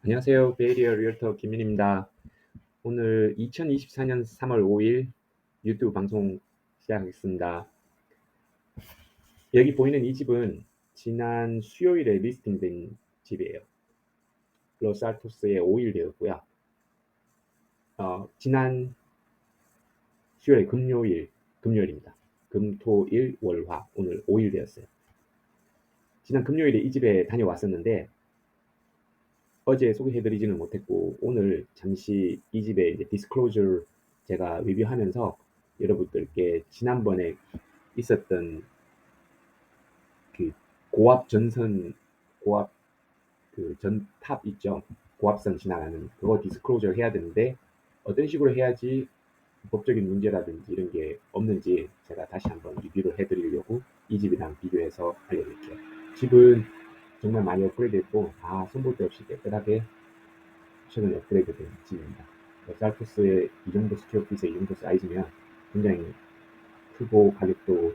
안녕하세요. 베이리어 리얼터 김민입니다. 오늘 2024년 3월 5일 유튜브 방송 시작하겠습니다. 여기 보이는 이 집은 지난 수요일에 리스팅된 집이에요. 로스알토스에 5일 되었고요. 지난 수요일 금요일입니다. 금, 토, 일, 월, 화 오늘 5일 되었어요. 지난 금요일에 이 집에 다녀왔었는데 어제 소개해드리지는 못했고 오늘 잠시 이 집의 이제 디스클로저 제가 리뷰하면서 여러분들께 지난번에 있었던 그 고압 전선 고압 그 전탑 있죠. 고압선 지나가는 그거 디스클로저 해야 되는데 어떤 식으로 해야지 법적인 문제라든지 이런 게 없는지 제가 다시 한번 리뷰를 해드리려고 이 집이랑 비교해서 알려드릴게요. 집은 정말 많이 업그레이드했고 손볼 데 없이 깨끗하게 최근에 업그레이드된 집입니다. 쌀토스의 이 정도 스퀘어핏의 이 정도 사이즈면 굉장히 크고 가격도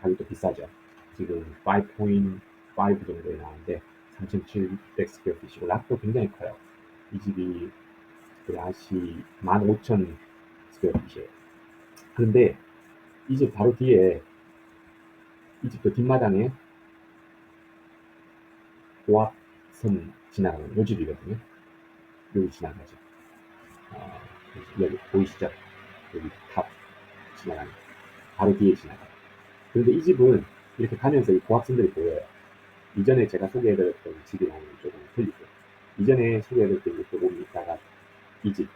가격도 비싸죠. 지금 5.5 정도에 나오는데 3,700 스퀘어핏이고 락도 굉장히 커요. 이 집이 야시 15,000 스퀘어핏이에요. 그런데 이 집 바로 뒤에 이 집도 뒷마당에 고압선 지나가는 요 집이거든요. 여기 지나가죠. 어, 여기 보이시죠? 여기 탑 지나가는 바로 뒤에 지나가요. 그런데 이 집은 이렇게 가면서 이 고압선들이 보여요. 이전에 제가 소개해드렸던 집이랑은 조금 틀리고 이전에 소개해드렸던 것도 보면 있다가 이 집,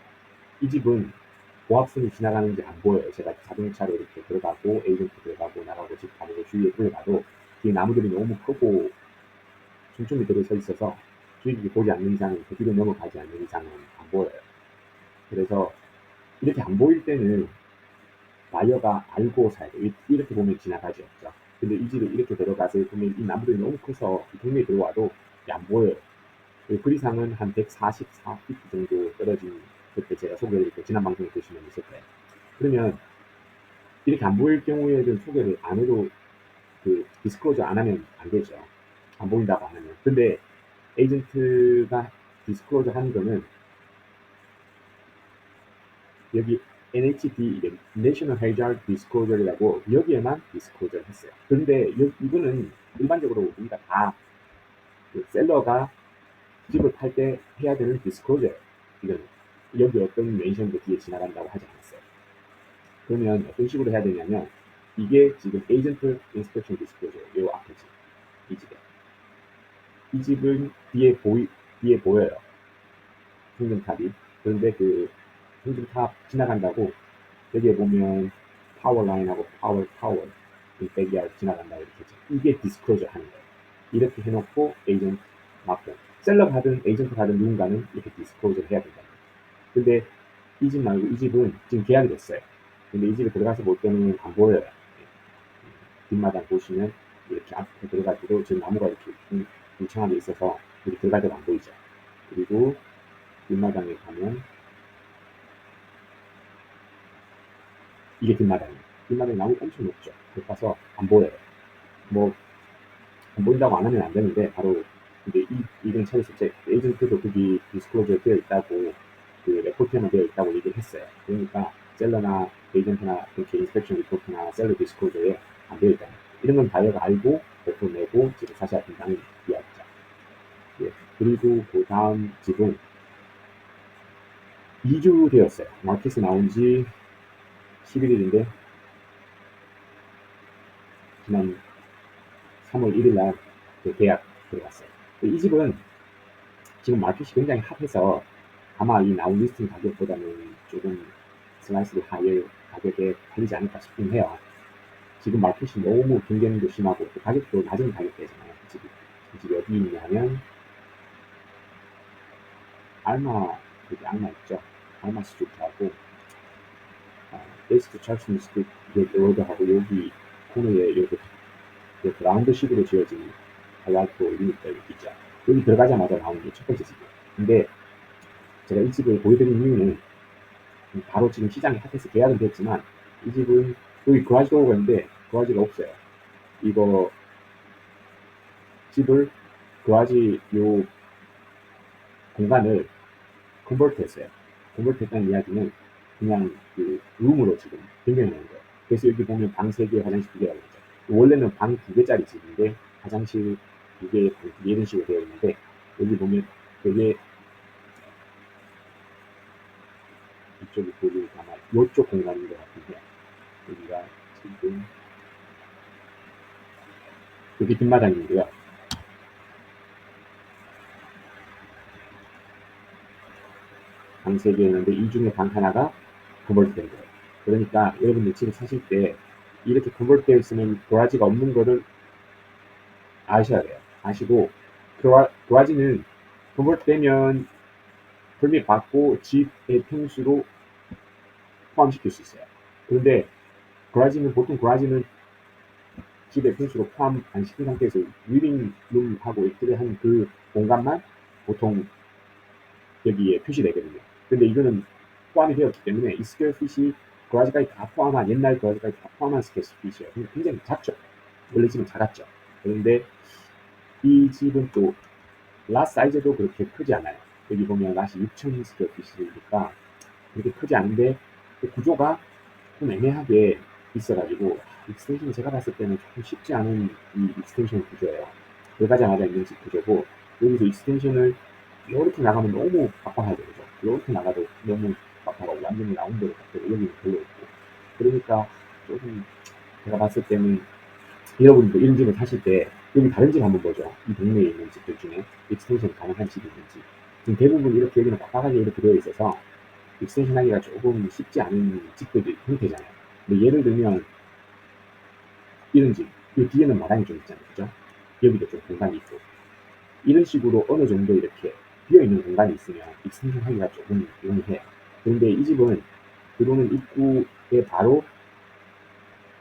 이 집은 고압선이 지나가는지 안 보여요. 제가 자동차로 이렇게 들어가고 에이전트 들어가고 나가고 집 가고 주위에 둘러봐도 뒤에 나무들이 너무 크고 촘촘히 들어서 있어서 주인이 보지 않는 이상은 그 뒤로 넘어가지 않는 이상은 안 보여요. 그래서 이렇게 안 보일 때는 바이어가 알고 사야 돼요. 이렇게 보면 지나가지 없죠. 근데 이 집에 이렇게 들어가서 보면 이 나무들이 너무 커서 이 동네에 들어와도 안 보여요. 그리상은 한 144피트 정도 떨어진 그때 제가 소개를 지난 방송에 보시면 있을 거예요. 그러면 이렇게 안 보일 경우에는 소개를 안 해도 디스클로저 안 하면 안 되죠. 안 보인다고 하면. 근데 에이전트가 디스클로저 하는 거는 여기 NHD, National Hazard Disclosure이라고 여기에만 디스클로저를 했어요. 그런데 이거는 일반적으로 우리가 다그 셀러가 집을 팔 때 해야 되는 디스클로저예요. 이거는 여기 어떤 멘션도 뒤에 지나간다고 하지 않았어요. 그러면 어떤 식으로 해야 되냐면 이게 지금 에이전트 인스펙션 디스클로저 요 앞에 집, 이 집에 이 집은 뒤에 보여요. 흥금탑이. 그런데 그 흥금탑 지나간다고 여기에 보면 파워 라인하고 파워 타워 백이야드 지나간다 이렇게 했죠. 이게 디스클로저 하는 거예요. 이렇게 해놓고 에이전트 맡고 셀러 받은 에이전트 받은 누군가는 이렇게 디스클로저 해야 된다. 근데 이 집 말고 이 집은 지금 계약이 됐어요. 근데 이 집에 들어가서 볼 때는 안 보여요. 뒷마당 보시면 이렇게 앞에 들어가지고 지금 나무가 이렇게 울창하게 있어서 이렇게 들어가도 안 보이죠. 그리고 뒷마당에 가면 이게 뒷마당이에요. 뒷마당에 나무가 엄청 높죠. 높아서 안 보여요. 뭐 안 보인다고 안 하면 안 되는데 바로 이제 이런 차에서 제 에이전트도 거기 디스클로저 되어 있다고 그 레포트에만 되어 있다고 얘기를 했어요. 그러니까 셀러나 에이전트나 그렇게 인스펙션 리포트나 셀러 디스클로저에 안 되어 있다. 이런 건 바이어가 알고 오픈 내고 지금 사셔야 된다는 이야기죠. 예. 그리고 그 다음 집은 2주 되었어요. 마켓에 나온 지 11일인데 지난 3월 1일 날 계약 들어갔어요. 이 집은 지금 마켓이 굉장히 핫해서 아마 이 나온 리스팅 가격보다는 조금 슬라이스를 하이어 가격에 팔리지 않을까 싶긴 해요. 지금 마켓이 너무 경쟁도 심하고 또 가격도 낮은 가격대잖아요. 이 집이 어디 있냐면 여기 알마 있죠. 알마 스트리트하고 웨스트 찰슨 스트리트 로드하고 여기 코너에 여기 라운드식으로 지어진 알라이토 유니트가 여기 있죠. 여기 들어가자마자 나오는 게 첫 번째 집이에요. 근데 제가 이 집을 보여드린 이유는 바로 지금 시장에 핫해서 계약은 됐지만 이 집은 여기 그라지 도어가 있는데 그라지가 없어요. 이거 집을 그라지 요 공간을 컨버트 했어요. 컨버트 했다는 이야기는 그냥 그 룸으로 지금 변경해 놓은 거예요. 그래서 여기 보면 방 3개, 화장실 2개라고 했죠. 원래는 방 2개짜리 집인데 화장실 2개, 방 2개 이런 식으로 되어 있는데 여기 보면 되게 이쪽이 보니까 아마 이쪽 공간인 것 같은데 여기가 지금 여기 뒷마당이고요. 방 3개였는데 이 중에 방 하나가 컨버트 된 거예요. 그러니까 여러분들 집을 사실 때 이렇게 컨버트 되어 있으면 도라지가 없는 거를 아셔야 돼요. 아시고 도라지는 컨버트 되면 permit 받고 집의 평수로 포함시킬 수 있어요. 그런데 보통 도라지는 집의 평수로 포함 안 시킨 상태에서 리빙룸하고 이렇게 한 그 공간만 보통 여기에 표시되거든요. 근데 이거는 포함이 되었기 때문에 이 스퀘어핏이 도라지까지 다 포함한 옛날 도라지까지 다 포함한 스퀘어핏이에요. 굉장히 작죠. 원래 집은 작았죠. 그런데 이 집은 또 라 사이즈도 그렇게 크지 않아요. 여기 보면 랏이 6,000 스퀘어핏이니까 그렇게 크지 않은데 그 구조가 좀 애매하게 있어가지고 익스텐션이 제가 봤을 때는 조금 쉽지 않은 이 익스텐션 구조예요. 들어가자마자 있는 집 구조고 여기서 익스텐션을 이렇게 나가면 너무 빡빡하죠. 그죠? 이렇게 나가도 너무 빡빡하고 완전히 라운드로 바뀌고 여기는 별로 있고 그러니까 조금 제가 봤을 때는 여러분도 이런 집을 사실 때 여기 다른 집 한번 보죠. 이 동네에 있는 집들 중에 익스텐션 가능한 집이 있는지 지금 대부분 이렇게 여기는 빡빡하게 이렇게 되어 있어서 익스텐션 하기가 조금 쉽지 않은 집들이 형태잖아요. 근데 예를 들면 이런 집, 이 뒤에는 마당이 좀 있잖아요. 그죠? 여기도 좀 공간이 있고 이런 식으로 어느 정도 이렇게 비어있는 공간이 있으면 익스텐션 하기가 조금 용이해요. 그런데 이 집은 들어오는 입구에 바로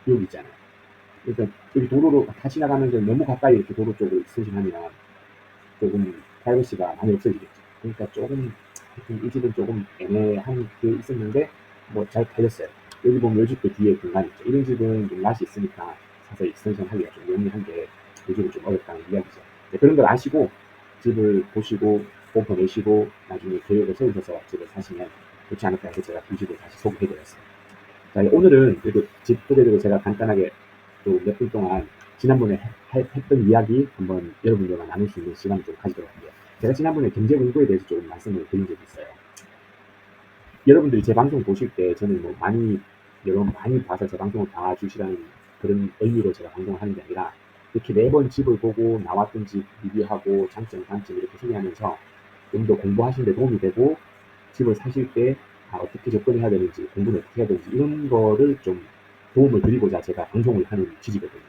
여기 있잖아요. 그러니까 여기 도로로 다 지나가면서 너무 가까이 이렇게 도로 쪽으로 익스텐션 하면 조금 프라이버시가 많이 없어지겠죠. 그러니까 조금 이 집은 조금 애매한 게 있었는데 뭐 잘 팔렸어요. 여기 보면 이 집도 뒤에 공간 있죠. 이런 집은 좀 맛이 있으니까 사서 익스텐션 하기가 좀 용이한데 이 집은 좀 어렵다는 이야기죠. 네, 그런 걸 아시고 집을 보시고 오퍼 내시고 나중에 계획을 세우셔서 집을 사시면 좋지 않을까 해서 제가 두 집을 다시 소개해드렸어요. 자, 오늘은 그래도 집 소개를 제가 간단하게 또 몇 분 동안 지난번에 했던 이야기 한번 여러분들과 나눌 수 있는 시간을 좀 가지도록 할게요. 제가 지난번에 경제 공부에 대해서 조금 말씀을 드린 적이 있어요. 여러분들이 제 방송 보실 때 저는 뭐 여러분 많이 봐서 제 방송을 봐주시라는 그런 의미로 제가 방송을 하는 게 아니라 이렇게 매번 집을 보고 나왔던 집 리뷰하고 장점, 단점 이렇게 소개하면서 좀 더 공부하시는 데 도움이 되고 집을 사실 때 어떻게 접근해야 되는지 공부를 어떻게 해야 되는지 이런 거를 좀 도움을 드리고자 제가 방송을 하는 취지거든요.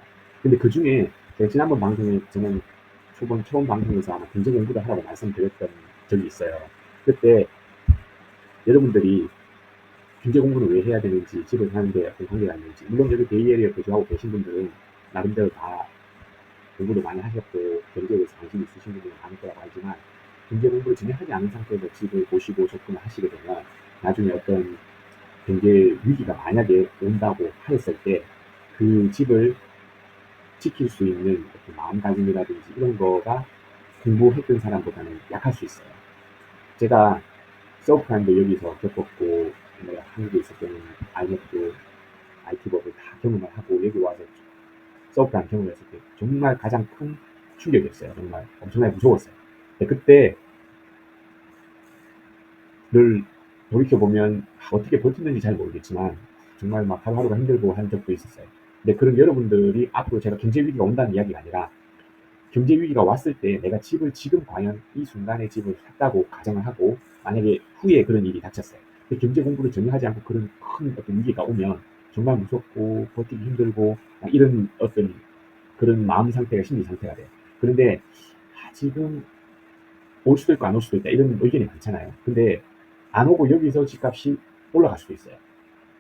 근데 그 중에 제가 지난번 방송에 저는 처음 방송에서 아마 경제 공부를 하라고 말씀드렸던 적이 있어요. 그때 여러분들이 경제 공부를 왜 해야 되는지 집을 사는데 어떤 관계가 있는지 물론 여기 베이에리어 거주하고 계신 분들은 나름대로 다 공부도 많이 하셨고 경제에 대해서 관심이 있으신 분들이 많을 거라고 알지만 경제 공부를 전혀 하지 않은 상태에서 집을 보시고 접근을 하시게 되면 나중에 어떤 경제 위기가 만약에 온다고 하였을 때 그 집을 지킬 수 있는 어떤 마음가짐이라든지 이런 거가 공부했던 사람보다는 약할 수 있어요. 제가 서브프라임도 여기서 겪었고 내가 한국에 있을 때는 IMF도 IT법을 다 경험을 하고 여기 와서 서브프라임 경험을 했을 때 정말 가장 큰 충격이었어요. 정말 엄청나게 무서웠어요. 근데 그때를 돌이켜보면 어떻게 버텼는지 잘 모르겠지만 정말 막 하루하루가 힘들고 한 적도 있었어요. 근데 그런 여러분들이 앞으로 제가 경제 위기가 온다는 이야기가 아니라 경제 위기가 왔을 때 내가 집을 지금 과연 이 순간에 집을 샀다고 가정을 하고 만약에 후에 그런 일이 닥쳤어요. 근데 경제 공부를 전혀 하지 않고 그런 큰 어떤 위기가 오면 정말 무섭고 버티기 힘들고 이런 어떤 그런 마음 상태가 심리 상태가 돼요. 그런데 지금 올 수도 있고 안 올 수도 있다 이런 의견이 많잖아요. 근데 안 오고 여기서 집값이 올라갈 수도 있어요.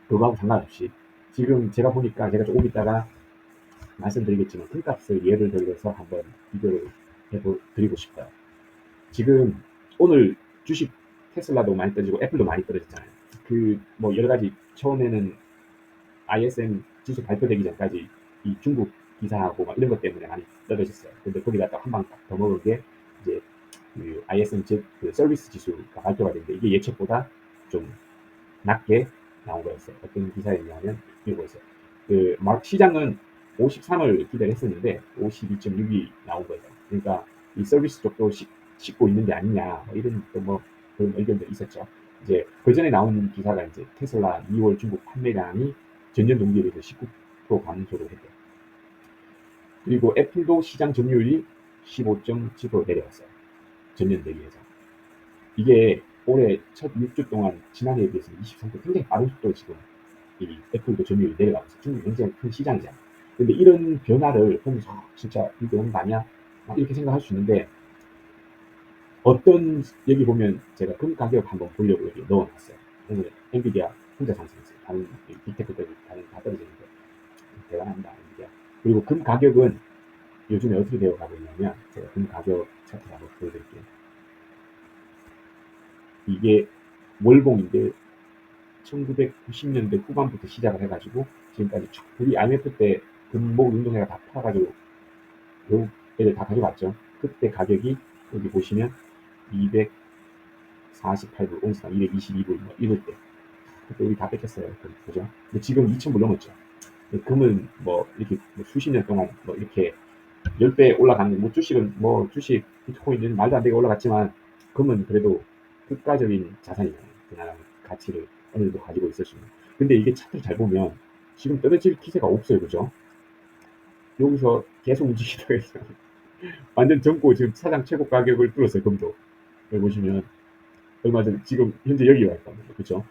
그거하고 상관없이 지금 제가 보니까 제가 조금 있다가 말씀드리겠지만 풀값을 예를 들어서 한번 비교를 해드리고 싶어요. 지금 오늘 주식 테슬라도 많이 떨어지고 애플도 많이 떨어졌잖아요. 그 뭐 여러 가지 처음에는 ISM 지수 발표되기 전까지 이 중국 기사하고 막 이런 것 때문에 많이 떨어졌어요. 근데 거기다 한 방 더 먹은 게 이제 그 ISM 그 서비스 지수가 발표가 됐는데 이게 예측보다 좀 낮게 나온 거였어요. 어떤 기사였냐면 이거였어요. 그 시장은 53을 기대를 했었는데 52.6이 나온 거예요. 그러니까 이 서비스 쪽도 싣고 있는 게 아니냐 뭐 이런 뭐 그런 의견도 있었죠. 이제 그 전에 나온 기사가 이제 테슬라 2월 중국 판매량이 전년 동기에 비해서 19% 감소를 했대요. 그리고 애플도 시장 점유율이 15.7% 내려갔어요. 전년 대비해서. 이게 올해 첫 6주 동안 지난해에 비해서 23% 굉장히 빠른 속도로 지금 이 애플도 점유율이 내려가고 있어요. 중국이 굉장히 큰 시장이잖아요. 근데 이런 변화를 보면서 진짜 이게 오는 거 아니야? 이렇게 생각할 수 있는데 어떤 여기 보면 제가 금 가격 한번 보려고 여기 넣어놨어요. 오늘 엔비디아 혼자 상승했어요. 다른 빅테크들이 다른 다 떨어지는데 대단합니다. 엔비디아. 그리고 금 가격은 요즘에 어떻게 되어가고 있냐면 제가 금 가격 차트를 한번 보여드릴게요. 이게 월봉인데 1990년대 후반부터 시작을 해가지고 지금까지 쭉 우리 IMF 때 금목 운동회가 다 팔아가지고 결국 애들 다 가져갔죠. 그때 가격이 여기 보시면 248불, 온스당 222불 뭐 이럴 때 그때 우리 다 뺏겼어요. 그죠? 근데 지금 2,000불 넘었죠. 금은 뭐 이렇게 뭐 수십 년 동안 뭐 이렇게 10배 올라가는 뭐 주식은 뭐 주식 비트코인은 말도 안 되게 올라갔지만 금은 그래도 국가적인 자산이잖아요. 그 나라 가치를 어느 정도 가지고 있을 수 있는. 근데 이게 차트를 잘 보면 지금 떨어질 기세가 없어요. 그죠? 여기서 계속 움직이다가 있어요. 완전 젊고 지금 사상 최고 가격을 뚫었어요. 금도. 여기 보시면 얼마 전에 지금 현재 여기 와 있단 말이에요. 그죠?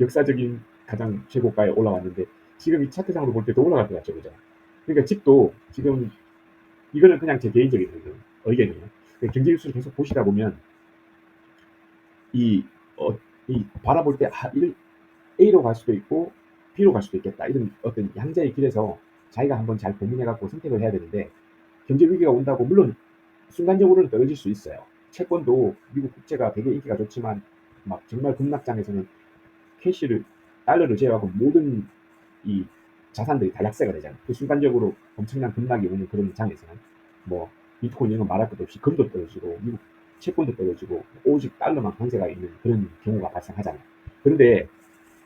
역사적인 가장 최고가에 올라왔는데 지금 이 차트상으로 볼 때 더 올라갈 것 같죠. 그죠? 그러니까 집도 지금 이거는 그냥 제 개인적인 의견이에요. 경제 뉴스를 계속 보시다 보면 이, 이 바라볼 때 이걸 A로 갈 수도 있고 B로 갈 수도 있겠다. 이런 어떤 양자의 길에서 자기가 한번 잘 고민해갖고 선택을 해야 되는데 경제 위기가 온다고 물론 순간적으로는 떨어질 수 있어요. 채권도 미국 국채가 되게 인기가 좋지만 막 정말 급락장에서는 캐시를 달러를 제외하고 모든 이 자산들이 다 약세가 되잖아요. 그 순간적으로 엄청난 급락이 오는 그런 장에서는 뭐 비트코인 이런 거 말할 것도 없이 금도 떨어지고 미국 채권도 떨어지고 오직 달러만 강세가 있는 그런 경우가 발생하잖아요. 그런데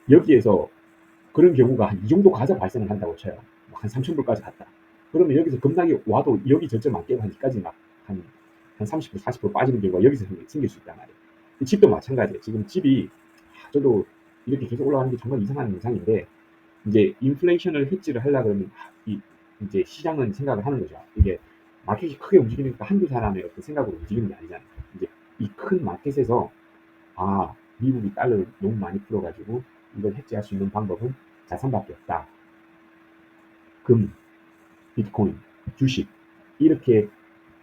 여기에서 그런 경우가 한 이 정도 가서 발생을 한다고 쳐요. 한 3,000불까지 갔다. 그러면 여기서 급락이 와도 여기 저점 안 깨고 한 여기까지 한 30%, 40% 빠지는 경우가 여기서 생길 수 있단 말이에요. 집도 마찬가지예요. 지금 집이 저도 이렇게 계속 올라가는 게 정말 이상한 현상인데 이제 인플레이션을 해지를 하려고 그러면 이제 시장은 생각을 하는 거죠. 이게 마켓이 크게 움직이니까 한두 사람의 어떤 생각으로 움직이는 게 아니잖아요. 이제 이 큰 마켓에서 미국이 달러를 너무 많이 풀어가지고 이걸 해지할 수 있는 방법은 자산밖에 없다. 금, 비트코인, 주식 이렇게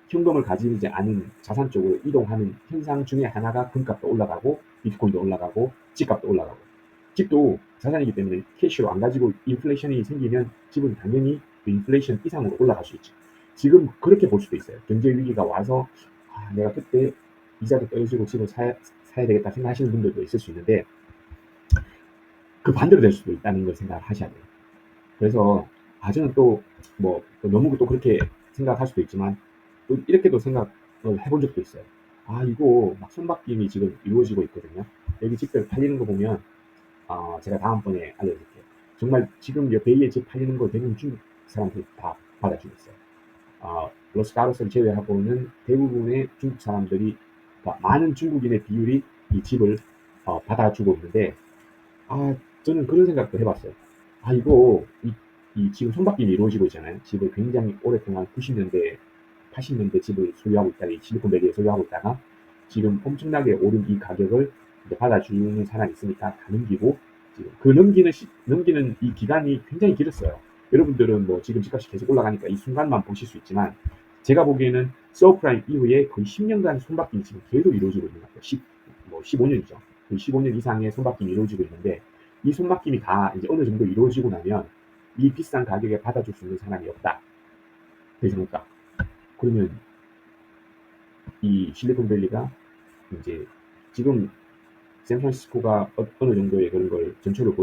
현금을 가지지 않은 자산 쪽으로 이동하는 현상 중에 하나가 금값도 올라가고 비트코인도 올라가고 집값도 올라가고 집도 자산이기 때문에 캐시로 안 가지고 인플레이션이 생기면 집은 당연히 그 인플레이션 이상으로 올라갈 수 있죠. 지금 그렇게 볼 수도 있어요. 경제 위기가 와서 내가 그때 이자도 떨어지고 집을 사야 되겠다 생각하시는 분들도 있을 수 있는데 그 반대로 될 수도 있다는 걸 생각을 하셔야 돼요. 그래서 저는 또 뭐 너무 또 그렇게 생각할 수도 있지만 또 이렇게도 생각을 해본 적도 있어요. 이거 막 손바뀜이 지금 이루어지고 있거든요. 여기 집들 팔리는 거 보면 제가 다음번에 알려드릴게요. 정말 지금 베이에 집 팔리는 거 대부분 중국 사람들이 다 받아주고 있어요. 로스카로스를 제외하고는 대부분의 중국 사람들이 많은 중국인의 비율이 이 집을 받아주고 있는데 저는 그런 생각도 해봤어요. 이거 지금 손바뀜이 이루어지고 있잖아요. 집을 굉장히 오랫동안 90년대, 80년대 집을 소유하고 있다가 실리콘밸리에 소유하고 있다가 지금 엄청나게 오른 이 가격을 이제 받아주는 사람이 있으니까 다 넘기고 지금 그 넘기는 이 기간이 굉장히 길었어요. 여러분들은 뭐 지금 집값이 계속 올라가니까 이 순간만 보실 수 있지만 제가 보기에는 서브프라임 이후에 거의 10년간 손바뀜이 지금 계속 이루어지고 있는 것 같아요. 15년이죠. 15년 이상의 손바뀜이 이루어지고 있는데 이 손바뀜이 다 이제 어느 정도 이루어지고 나면 이 비싼 가격에 받아줄 수 있는 사람이 없다. 더 이상 없다. 그러면 이 실리콘밸리가 이제 지금 샌프란시스코가 어느 정도의 그런 걸 전철을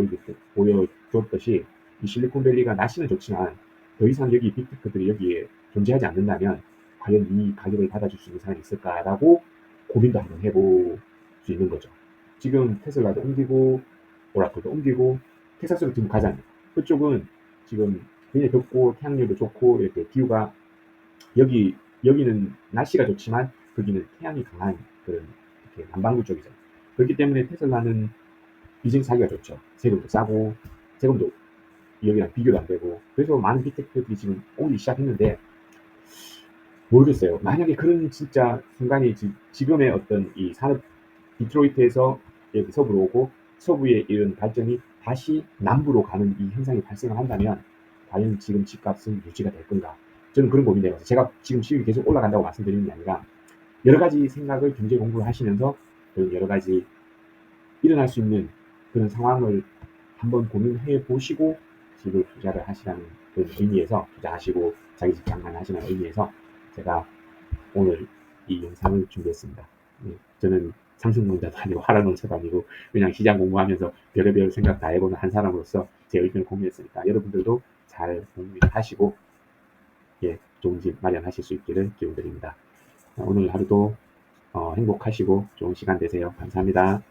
보여줬듯이 이 실리콘밸리가 날씨는 좋지만 더 이상 여기 빅테크들이 여기에 존재하지 않는다면 과연 이 가격을 받아줄 수 있는 사람이 있을까라고 고민도 한번 해볼 수 있는 거죠. 지금 테슬라도 옮기고 오라클도 옮기고 텍사스로 지금 가잖아요. 그쪽은 지금 굉장히 덥고 태양열도 좋고 이렇게 기후가 여기는 날씨가 좋지만 거기는 태양이 강한 그런 이렇게 남반구 쪽이죠. 그렇기 때문에 테슬라는 비즈니스 하기가 좋죠. 세금도 싸고 세금도 여기랑 비교도 안 되고 그래서 많은 빅테크들이 지금 오기 시작했는데 모르겠어요. 만약에 그런 진짜 순간이 지금의 어떤 이 산업 디트로이트에서 여기 서부로 오고 서부의 이런 발전이 다시 남부로 가는 이 현상이 발생을 한다면 과연 지금 집값은 유지가 될 건가? 저는 그런 고민이 돼요. 제가 지금 시국이 계속 올라간다고 말씀드리는 게 아니라 여러 가지 생각을 경제 공부를 하시면서 그런 여러 가지 일어날 수 있는 그런 상황을 한번 고민해 보시고 집을 투자를 하시라는 그런 의미에서 투자하시고 자기 집 장만하시는 의미에서 제가 오늘 이 영상을 준비했습니다. 예, 저는 상승론자도 아니고 하락론자도 아니고 그냥 시장 공부하면서 별의별 생각 다 해보는 한 사람으로서 제 의견을 공유했으니까 여러분들도 잘 공유하시고 예, 좋은 집 마련하실 수 있기를 기원드립니다. 오늘 하루도 행복하시고 좋은 시간 되세요. 감사합니다.